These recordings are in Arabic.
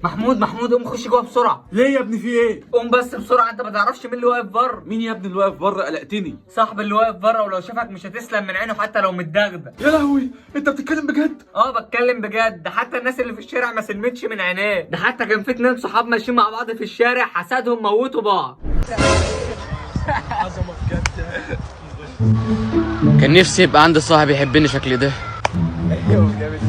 محمود قوم خش جوه بسرعه. ليه يا ابني في ايه؟ قوم بس بسرعه، انت ما تعرفش مين اللي واقف بره. مين يا ابني اللي واقف بره؟ قلقتني. صاحب اللي واقف بره، ولو شافك مش هتسلم من عينه حتى لو متدغدغ. يا لهوي، انت بتتكلم بجد؟ اه بتكلم بجد، ده حتى الناس اللي في الشارع ما سلمتش من عينيه، ده حتى كان في 2 صحاب ماشيين مع بعض في الشارع حسدهم موتوا بعض. عظمه بجد. كان نفسي يبقى عندي صاحب يحبني شكل ده. ايوه جامد.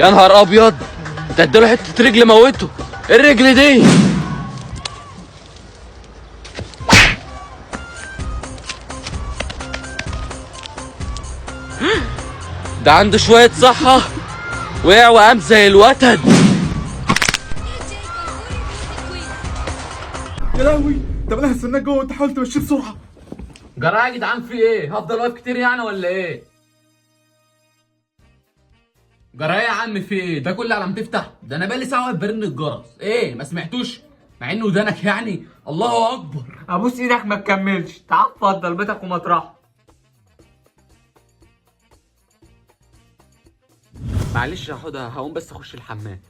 يا نهار ابيض، ده اداله حته رجل موته. ايه الرجل دي؟ ده عنده شويه صحه، وقع وقام زي الوتد. يا لهوي، طب انا هستناك جوه وانت حاول تمشيه بسرعه. جرى يا جدعان، في ايه؟ هفضل واقف كتير يعني ولا ايه؟ جرى يا عم، في ايه؟ ده كله على ما تفتح؟ ده انا بقالي ساعه واقف برن الجرس. ايه ما سمعتوش؟ مع انه ودانك يعني. الله اكبر. ابوس ايدك ما تكملش، تعال اتفضل بيتك ومطرحك. معلش يا حوده، هقوم بس اخش الحمام.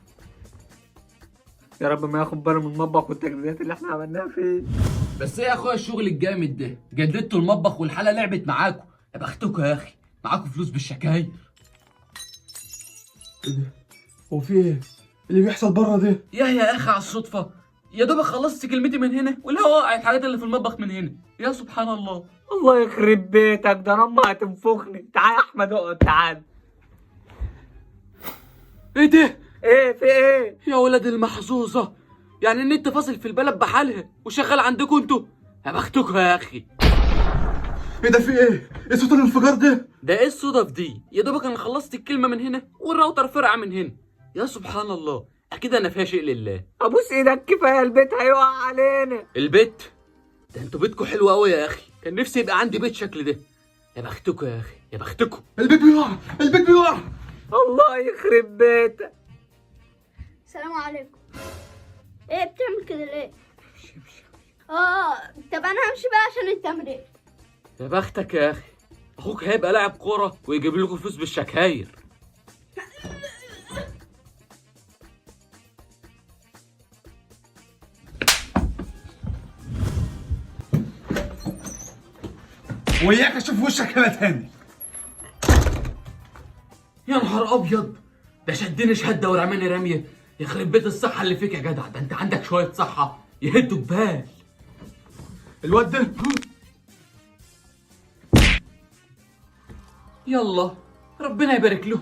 يا رب ما ياخد باله من المطبخ والتجديدات اللي احنا عملناها فيه. بس ايه يا اخويا الشغل الجامد ده؟ جددتوا المطبخ والحاله لعبت معاكم. يا بختكم يا اخي، معاكم فلوس بالشكاير. ايه ده؟ هو في ايه؟ اللي بيحصل بره ده؟ يا اخي على الصدفه، يا دوبك خلصت كلمتي من هنا ولا وقع الحاجات اللي في المطبخ من هنا. يا سبحان الله. الله يخرب بيتك، ده انا امي هتنفخني. تعال يا احمد اقعد تعال. ايه ده؟ ايه في ايه؟ يا ولاد المحظوظه، يعني النت فاصل في البلد بحالها وشغال عندكم انتوا. يا بختكم يا اخي. ايه ده؟ في ايه؟ ايه صوت الانفجار ده؟ ده ايه الصدف دي؟ يا دوبك انا خلصت الكلمه من هنا والراوتر فرقع من هنا. يا سبحان الله، اكيد انا فيها شيء لله. ابوس ايدك، كفايه البيت هيقع علينا. البيت ده انتوا بيتكم حلو قوي يا اخي، كان نفسي يبقى عندي بيت شكل ده. يا بختكم يا اخي، يا بختكم. البيت بيقع، البيت بيقع. الله يخرب بيتك. السلام عليكم. ايه بتعمل كده ليه؟ امشي. طب انا همشي بقى عشان التمرين. يا بختك يا اخي، اخوك هيبقى لاعب كوره ويجيب لكم فلوس بالشكاير. وياك اشوف وشك هنا تاني. يا نهار ابيض، ده شدني شده ورماني رميه. يخرب بيت الصحه اللي فيك يا جدع، ده انت عندك شويه صحه يهدوا جبال. الواد ده يلا ربنا يبارك له.